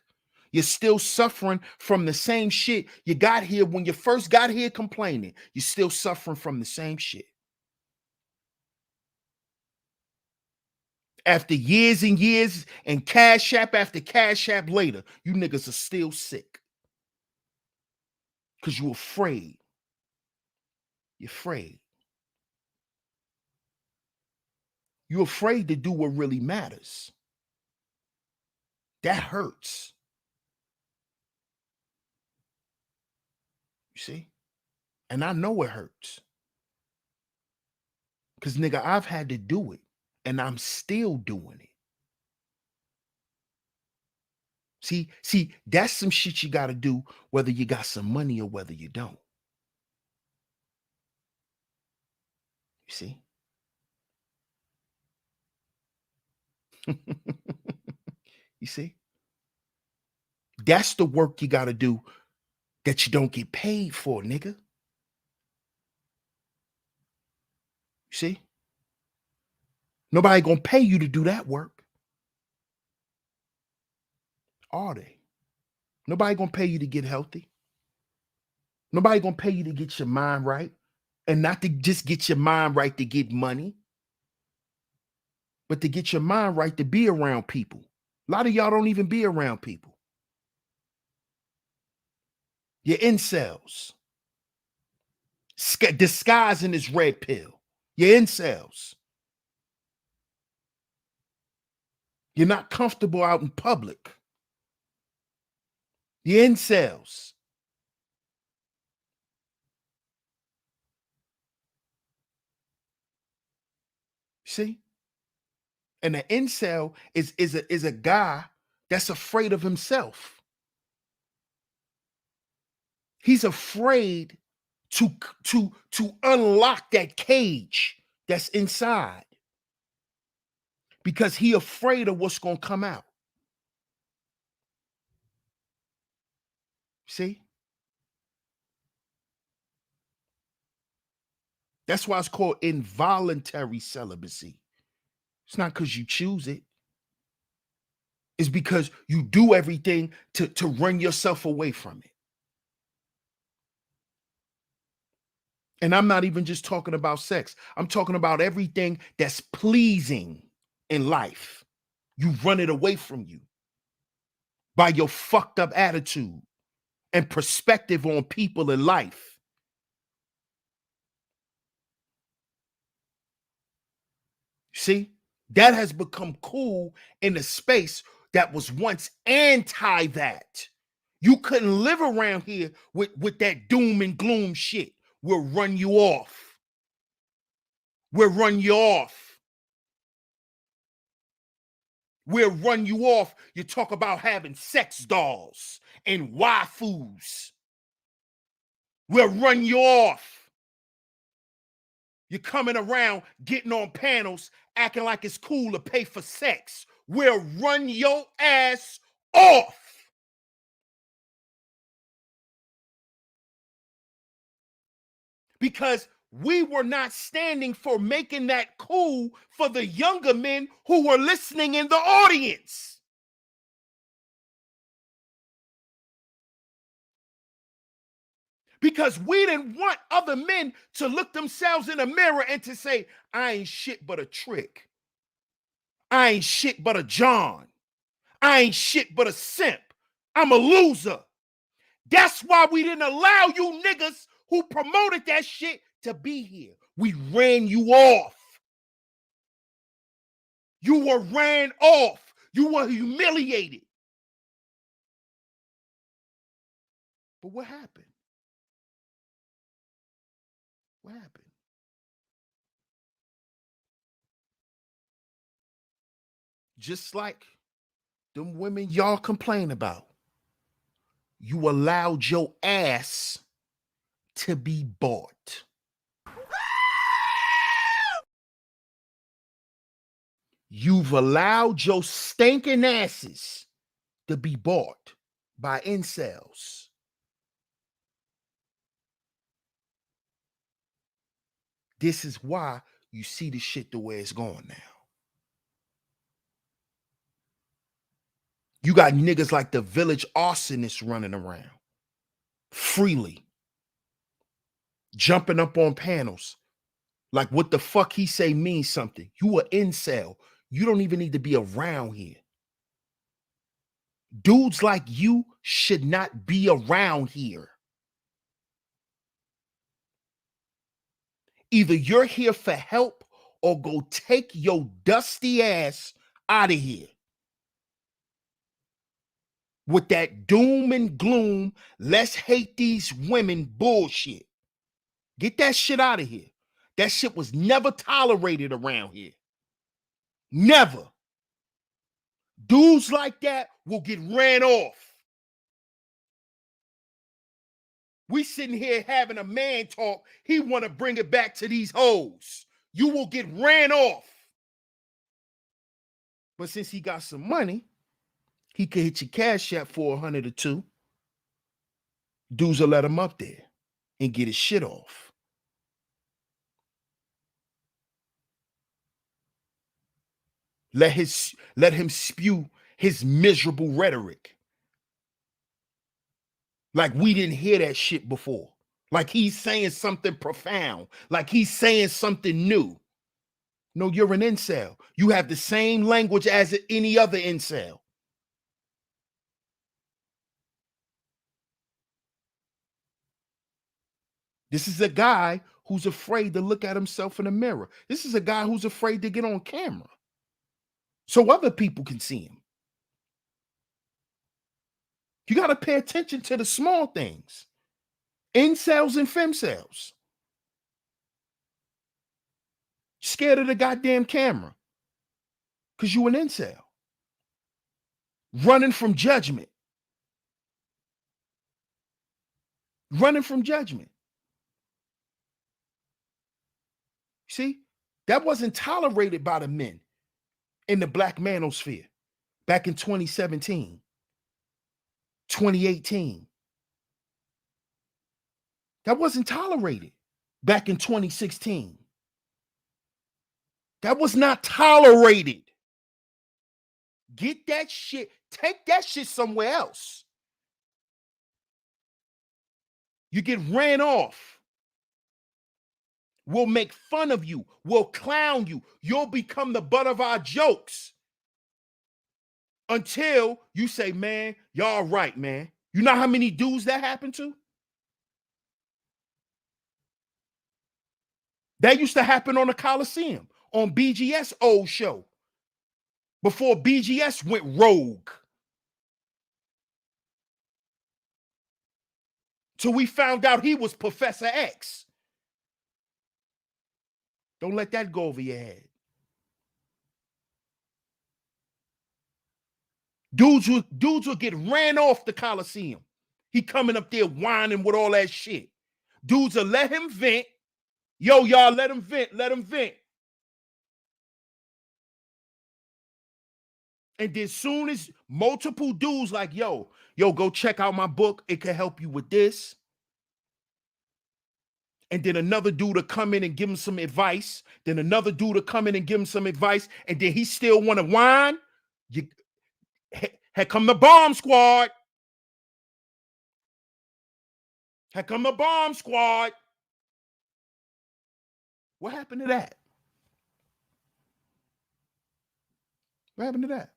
You're still suffering from the same shit you got here when you first got here complaining. You're still suffering from the same shit. After years and years and Cash App after Cash App later, you niggas are still sick. Because you're afraid. You're afraid. You're afraid to do what really matters. That hurts. You see? And I know it hurts. Because, nigga, I've had to do it. And I'm still doing it. See, that's some shit you got to do whether you got some money or whether you don't. You see? You see? That's the work you got to do that you don't get paid for, nigga. You see? Nobody gonna pay you to do that work. Are they? Nobody gonna pay you to get healthy. Nobody gonna pay you to get your mind right. And not to just get your mind right to get money, but to get your mind right to be around people. A lot of y'all don't even be around people. You're incels. Disguising this red pill. You're incels. You're not comfortable out in public. You're incels. See? And an incel is a guy that's afraid of himself. He's afraid to unlock that cage that's inside because he afraid of what's going to come out. See? That's why it's called involuntary celibacy. It's not because you choose it. It's because you do everything to run yourself away from it. And I'm not even just talking about sex. I'm talking about everything that's pleasing in life. You run it away from you by your fucked up attitude and perspective on people in life. See, that has become cool in a space that was once anti that. You couldn't live around here with that doom and gloom shit. We'll run you off. We'll run you off. We'll run you off. You talk about having sex dolls and waifus. We'll run you off. You're coming around, getting on panels, acting like it's cool to pay for sex. We'll run your ass off. Because we were not standing for making that cool for the younger men who were listening in the audience. Because we didn't want other men to look themselves in the mirror and to say, I ain't shit but a trick. I ain't shit but a John. I ain't shit but a simp. I'm a loser. That's why we didn't allow you niggas who promoted that shit to be here. We ran you off. You were ran off. You were humiliated. But what happened? What happened? Just like them women y'all complain about. You allowed your ass to be bought. You've allowed your stinking asses to be bought by incels. This is why you see the shit the way it's going now. You got niggas like the village arsonists running around freely, jumping up on panels. Like what the fuck he say means something. You an incel. You don't even need to be around here. Dudes like you should not be around here. Either you're here for help or go take your dusty ass out of here. With that doom and gloom, let's hate these women bullshit. Get that shit out of here. That shit was never tolerated around here. Never. Dudes like that will get ran off. We sitting here having a man talk. He want to bring it back to these hoes. You will get ran off. But since he got some money, he could hit your cash app for 100 or two. Dudes will let him up there and get his shit off. Let him spew his miserable rhetoric. Like we didn't hear that shit before. Like he's saying something profound. Like he's saying something new. No, you're an incel. You have the same language as any other incel. This is a guy who's afraid to look at himself in the mirror. This is a guy who's afraid to get on camera so other people can see him. You got to pay attention to the small things. Incels and femcels. Scared of the goddamn camera because you an incel. Running from judgment. Running from judgment. See, that wasn't tolerated by the men in the black manosphere back in 2017, 2018. That wasn't tolerated back in 2016. That was not tolerated. Get that shit, take that shit somewhere else. You get ran off. We'll make fun of you. We'll clown you. You'll become the butt of our jokes. Until you say, man, y'all right, man. You know how many dudes that happened to? That used to happen on the Coliseum, on BGS old show. Before BGS went rogue. Till we found out he was Professor X. Don't let that go over your head. Dudes will get ran off the Coliseum. He coming up there whining with all that shit. Dudes will let him vent. Yo, y'all, let him vent. Let him vent. And then soon as multiple dudes like, yo, go check out my book. It can help you with this. And then another dude to come in and give him some advice. Then another dude to come in and give him some advice. And then he still want to whine. Here come the bomb squad. Here come the bomb squad. What happened to that? What happened to that?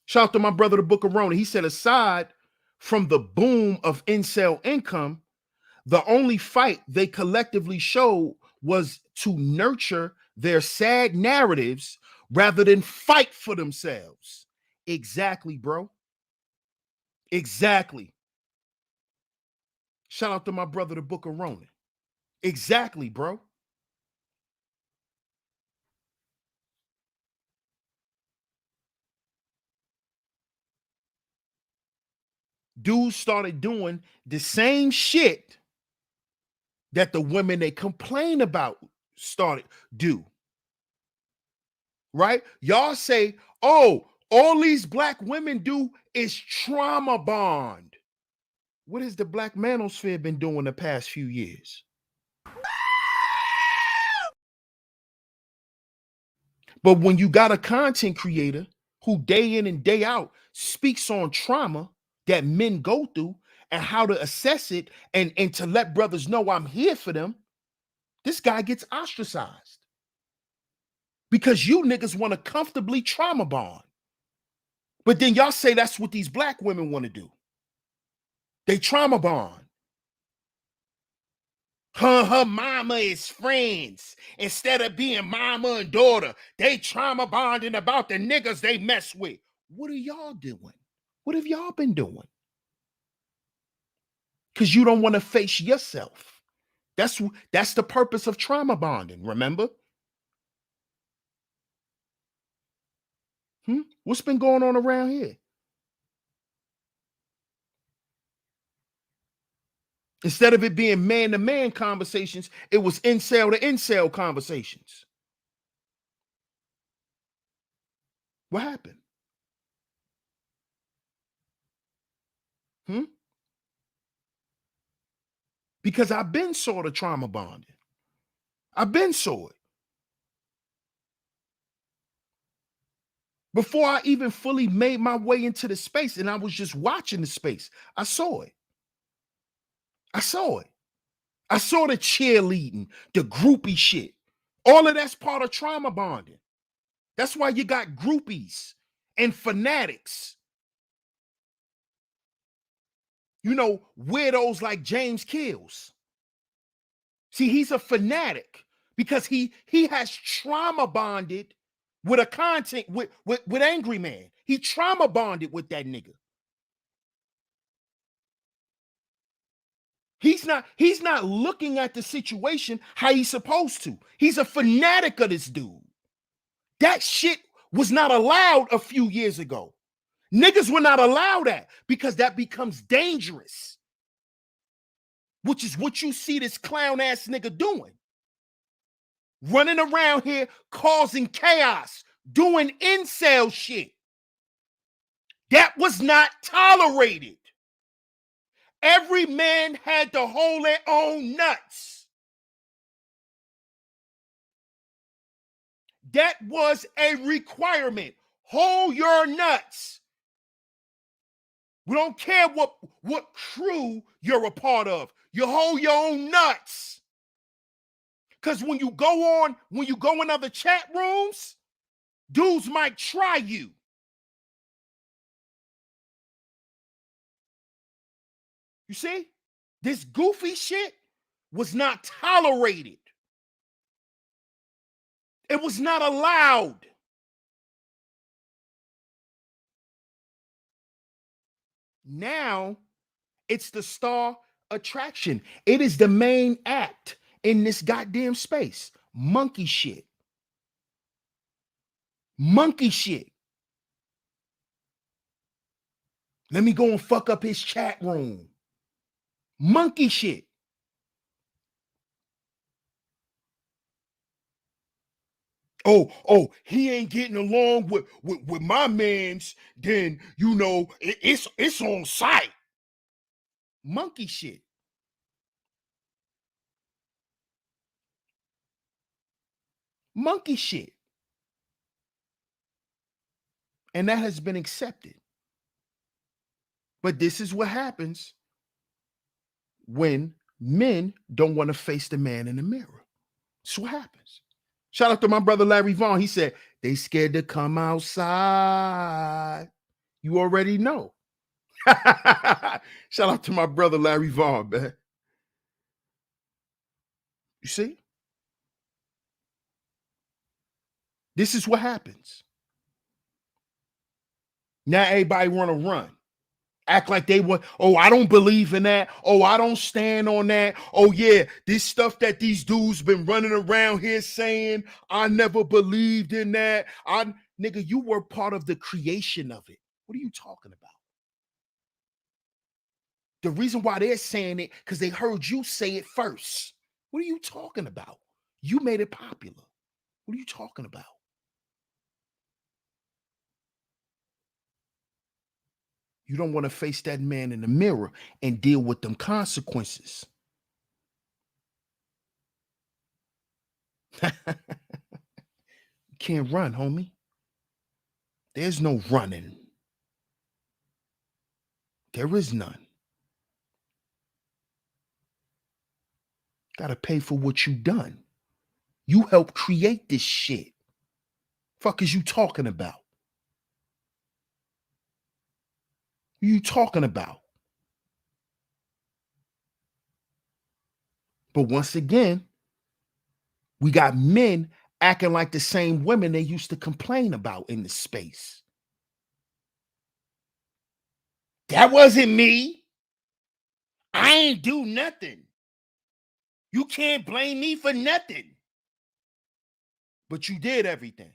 Shout out to my brother, the Book of Rona. He said, aside from the boom of Incel Income, the only fight they collectively showed was to nurture their sad narratives rather than fight for themselves. Exactly, bro. Exactly. Shout out to my brother, the Book of Rona. Exactly, bro. Dudes started doing the same shit that the women they complain about started do. right? Y'all say, oh, all these black women do is trauma bond. What has the black manosphere been doing the past few years? But when you got a content creator who day in and day out speaks on trauma that men go through and how to assess it and to let brothers know I'm here for them, this guy gets ostracized because you niggas want to comfortably trauma bond. But then y'all say that's what these black women want to do. They trauma bond. Her mama is friends. Instead of being mama and daughter, they trauma bonding about the niggas they mess with. What are y'all doing? What have y'all been doing? Because you don't want to face yourself. That's the purpose of trauma bonding, remember? What's been going on around here? Instead of it being man-to-man conversations, it was incel to incel conversations. What happened? Because I've been sort of trauma bonding. I've been saw it. Before I even fully made my way into the space and I was just watching the space, I saw it. I saw it. I saw the cheerleading, the groupie shit. All of that's part of trauma bonding. That's why you got groupies and fanatics. You know, weirdos like James Kills. See, he's a fanatic because he has trauma bonded with a content with Angry Man. He trauma bonded with that nigga. He's not looking at the situation how he's supposed to. He's a fanatic of this dude. That shit was not allowed a few years ago. Niggas were not allowed that because that becomes dangerous. Which is what you see this clown ass nigga doing. Running around here causing chaos, doing incel shit. That was not tolerated. Every man had to hold their own nuts. That was a requirement. Hold your nuts. We don't care what crew you're a part of. You hold your own nuts. Because when you go in other chat rooms, dudes might try you. You see? This goofy shit was not tolerated. It was not allowed. Now, it's the star attraction. It is the main act in this goddamn space. Monkey shit. Monkey shit. Let me go and fuck up his chat room. Monkey shit. Oh, he ain't getting along with my mans, then you know it's on site. Monkey shit. Monkey shit. And that has been accepted. But this is what happens when men don't want to face the man in the mirror. That's what happens. Shout out to my brother Larry Vaughn. He said, they scared to come outside. You already know. Shout out to my brother Larry Vaughn, man. You see? This is what happens. Now everybody want to run. Act like they want, oh, I don't believe in that. Oh, I don't stand on that. Oh, yeah, this stuff that these dudes been running around here saying, I never believed in that. Nigga, you were part of the creation of it. What are you talking about? The reason why they're saying it, because they heard you say it first. What are you talking about? You made it popular. What are you talking about? You don't want to face that man in the mirror and deal with them consequences. You can't run, homie. There's no running. There is none. Gotta pay for what you done. You helped create this shit. Fuck is you talking about? What you talking about? But once again, we got men acting like the same women they used to complain about in the space. That wasn't me. I ain't do nothing. You can't blame me for nothing. But you did everything.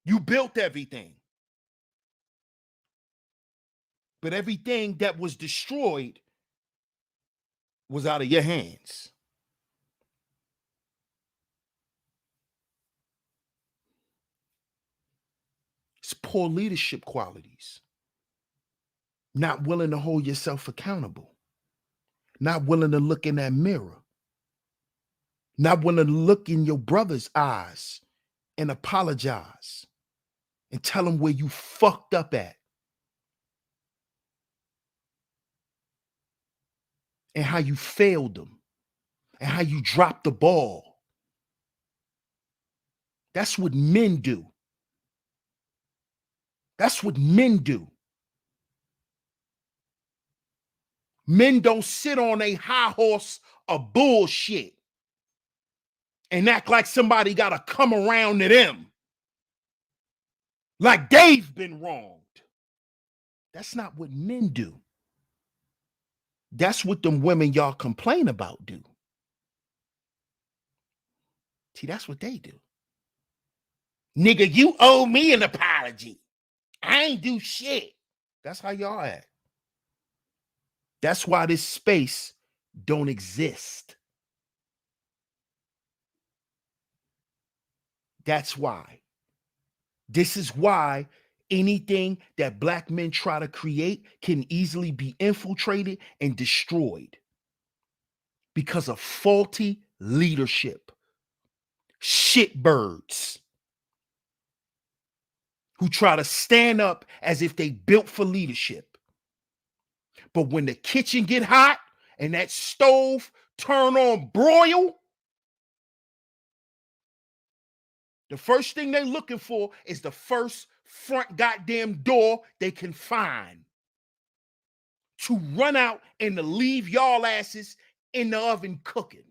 You built everything. But everything that was destroyed was out of your hands. It's poor leadership qualities. Not willing to hold yourself accountable. Not willing to look in that mirror. Not willing to look in your brother's eyes and apologize and tell him where you fucked up at and how you failed them and how you dropped the ball. That's what men do. That's what men do. Men don't sit on a high horse of bullshit and act like somebody got to come around to them like they've been wronged. That's not what men do. That's what them women y'all complain about do. See, that's what they do. Nigga, you owe me an apology. I ain't do shit. That's how y'all act. That's why this space don't exist. That's why. This is why anything that black men try to create can easily be infiltrated and destroyed because of faulty leadership. Shitbirds who try to stand up as if they built for leadership. But when the kitchen get hot and that stove turn on broil, the first thing they looking for is the first front goddamn door they can find to run out and to leave y'all asses in the oven cooking.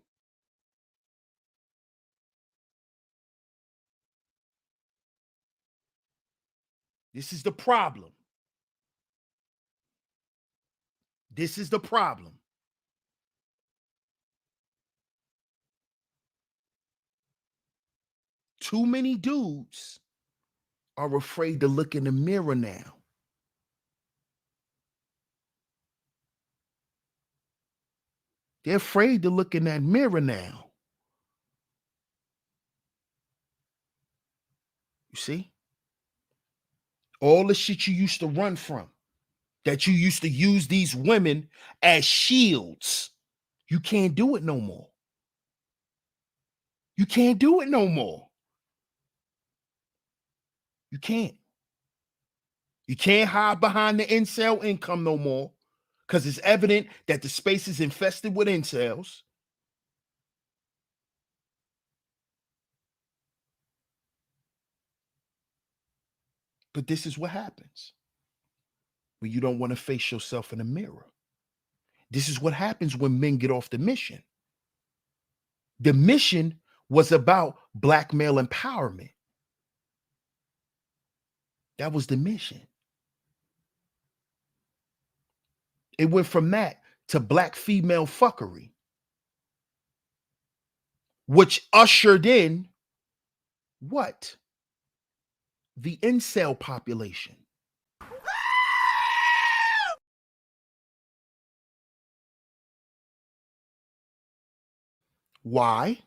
This is the problem. This is the problem. Too many dudes are afraid to look in the mirror now. They're afraid to look in that mirror now. You see? All the shit you used to run from, that you used to use these women as shields, you can't do it no more. You can't do it no more. You can't. You can't hide behind the incel income no more because it's evident that the space is infested with incels. But this is what happens when you don't want to face yourself in the mirror. This is what happens when men get off the mission. The mission was about black male empowerment. That was the mission. It went from that to black female fuckery, which ushered in what? The incel population. Why?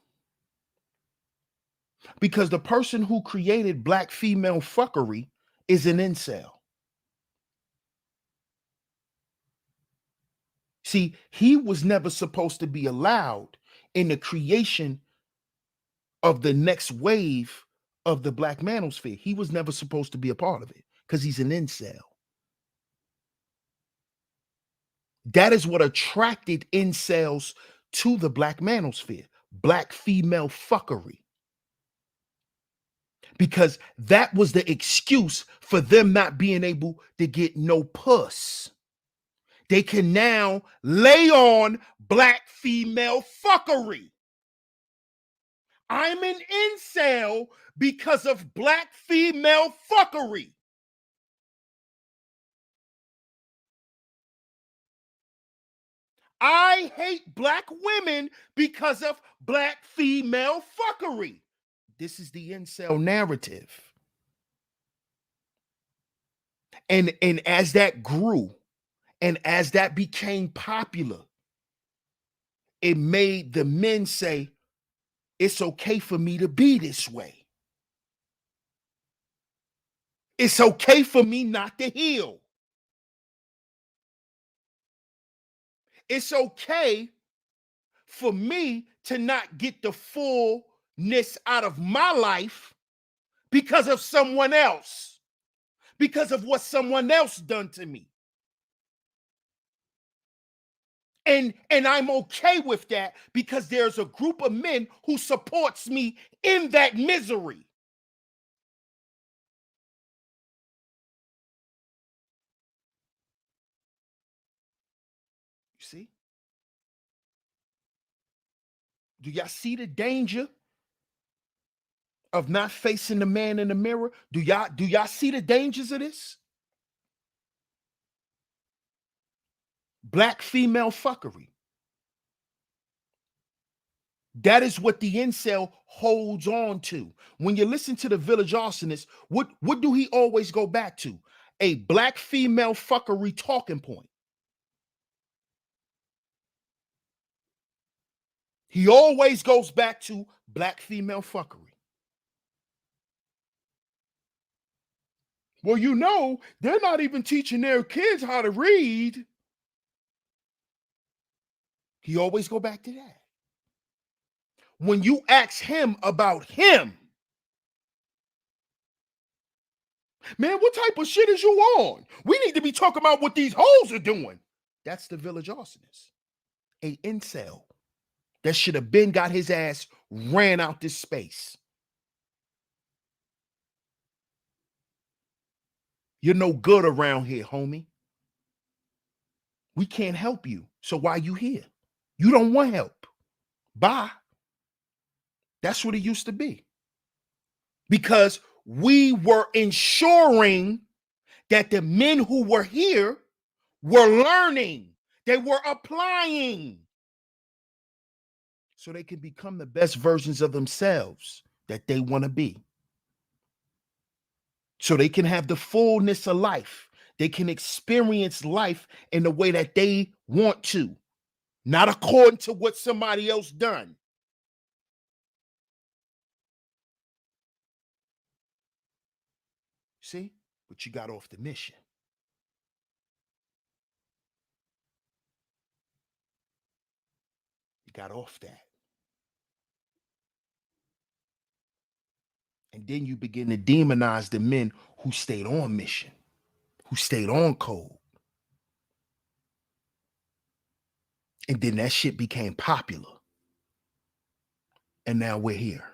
Because the person who created black female fuckery is an incel. See, he was never supposed to be allowed in the creation of the next wave of the black manosphere. He was never supposed to be a part of it because he's an incel. That is what attracted incels to the black manosphere, black female fuckery. Because that was the excuse for them not being able to get no puss. They can now lay on black female fuckery. I'm an incel because of black female fuckery. I hate black women because of black female fuckery. This is the incel narrative. And as that grew and as that became popular, it made the men say, it's okay for me to be this way. It's okay for me not to heal. It's okay for me to not get the fullness out of my life because of someone else, because of what someone else done to me. And I'm okay with that because there's a group of men who supports me in that misery. You see? Do y'all see the danger of not facing the man in the mirror? Do y'all see the dangers of this? Black female fuckery. That is what the incel holds on to. When you listen to the village arsonist, what do he always go back to? A black female fuckery talking point. He always goes back to black female fuckery. Well, you know, they're not even teaching their kids how to read. He always go back to that. When you ask him about him, man, what type of shit is you on? We need to be talking about what these hoes are doing. That's the village arsonist, a incel that should have been got his ass ran out this space. You're no good around here, homie. We can't help you. So why you here? You don't want help. Bye. That's what it used to be. Because we were ensuring that the men who were here were learning. They were applying. So they can become the best versions of themselves that they want to be. So they can have the fullness of life. They can experience life in the way that they want to, not according to what somebody else done. See? But you got off the mission. You got off that. And then you begin to demonize the men who stayed on mission, who stayed on code. And then that shit became popular. And now we're here.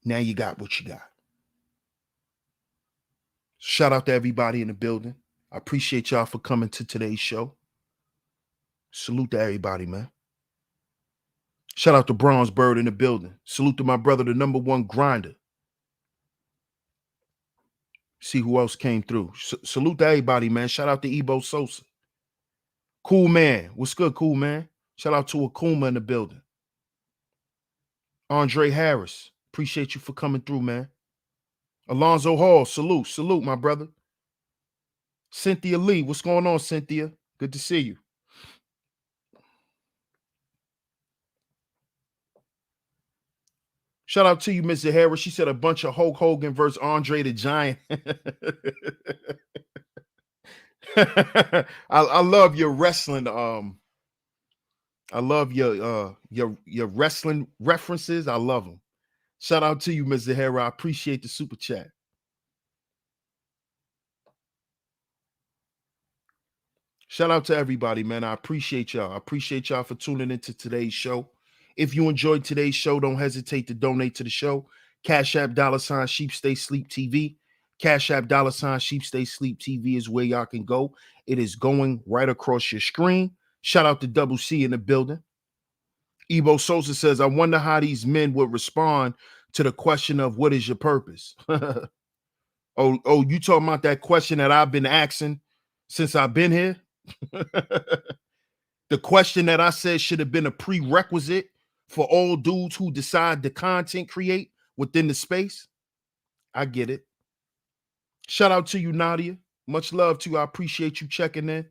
Now you got what you got. Shout out to everybody in the building. I appreciate y'all for coming to today's show. Salute to everybody, man. Shout out to Bronze Bird in the building. Salute to my brother, the #1 grinder. See who else came through. Salute to everybody, man. Shout out to Ebo Sosa. Cool man. What's good, cool man? Shout out to Akuma in the building. Andre Harris. Appreciate you for coming through, man. Alonzo Hall. Salute. Salute, my brother. Cynthia Lee. What's going on, Cynthia? Good to see you. Shout out to you, Miss Zahara. She said a bunch of Hulk Hogan versus Andre the Giant. I love your wrestling. I love your wrestling references. I love them. Shout out to you, Miss Zahara. I appreciate the super chat. Shout out to everybody, man. I appreciate y'all. I appreciate y'all for tuning into today's show. If you enjoyed today's show, don't hesitate to donate to the show. Cash App $ Sheep Stay Sleep TV. Cash App $ Sheep Stay Sleep TV is where y'all can go. It is going right across your screen. Shout out to Double C in the building. Ebo Sosa says, I wonder how these men would respond to the question of what is your purpose? oh, you talking about that question that I've been asking since I've been here? The question that I said should have been a prerequisite for all dudes who decide to content create within the space. I get it. Shout out to you, Nadia. Much love to you. I appreciate you checking in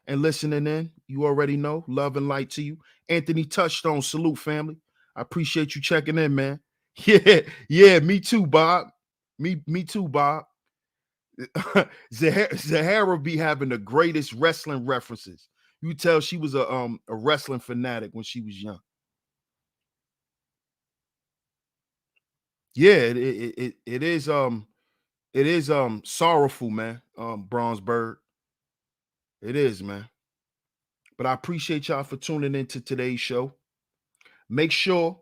and listening in. You already know. Love and light to you. Anthony Touchstone, salute, family. I appreciate you checking in, man. Yeah, me too, Bob. Me too, Bob. Zahara be having the greatest wrestling references. You tell she was a wrestling fanatic when she was young. Yeah, it is sorrowful, man. Bronze Bird. It is, man. But I appreciate y'all for tuning into today's show. Make sure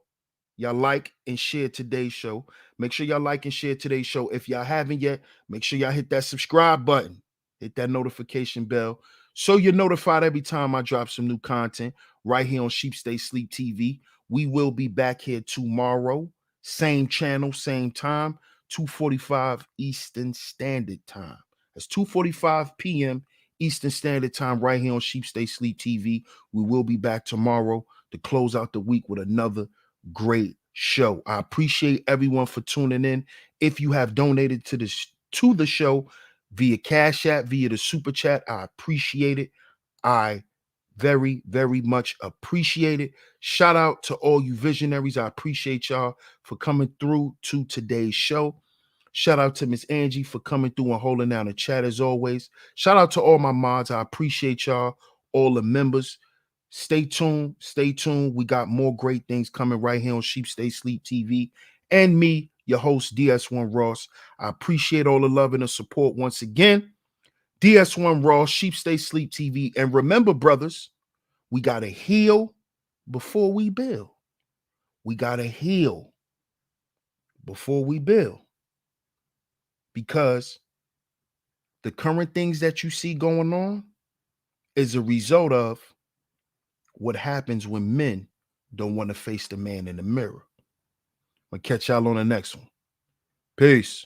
y'all like and share today's show. Make sure y'all like and share today's show. If y'all haven't yet, make sure y'all hit that subscribe button. Hit that notification bell so you're notified every time I drop some new content right here on Sheep Stay Sleep TV. We will be back here tomorrow. Same channel, same time, 2:45 Eastern Standard Time. That's 2:45 p.m. Eastern Standard Time right here on Sheep Stay Sleep TV. We will be back tomorrow to close out the week with another great show. I appreciate everyone for tuning in. If you have donated to the show via Cash App, via the super chat, I appreciate it. I very, very much appreciate it. Shout out to all you visionaries. I appreciate y'all for coming through to today's show. Shout out to Miss Angie for coming through and holding down the chat as always. Shout out to all my mods. I appreciate y'all, all the members. Stay tuned. Stay tuned. We got more great things coming right here on Sheep Stay Sleep TV. And me, your host, DS1 Ross. I appreciate all the love and the support once again. DS1 Ross, Sheep Stay Sleep TV. And remember, brothers, we got to heal before we build. We got to heal before we build. Because the current things that you see going on is a result of what happens when men don't want to face the man in the mirror. I'll catch y'all on the next one. Peace.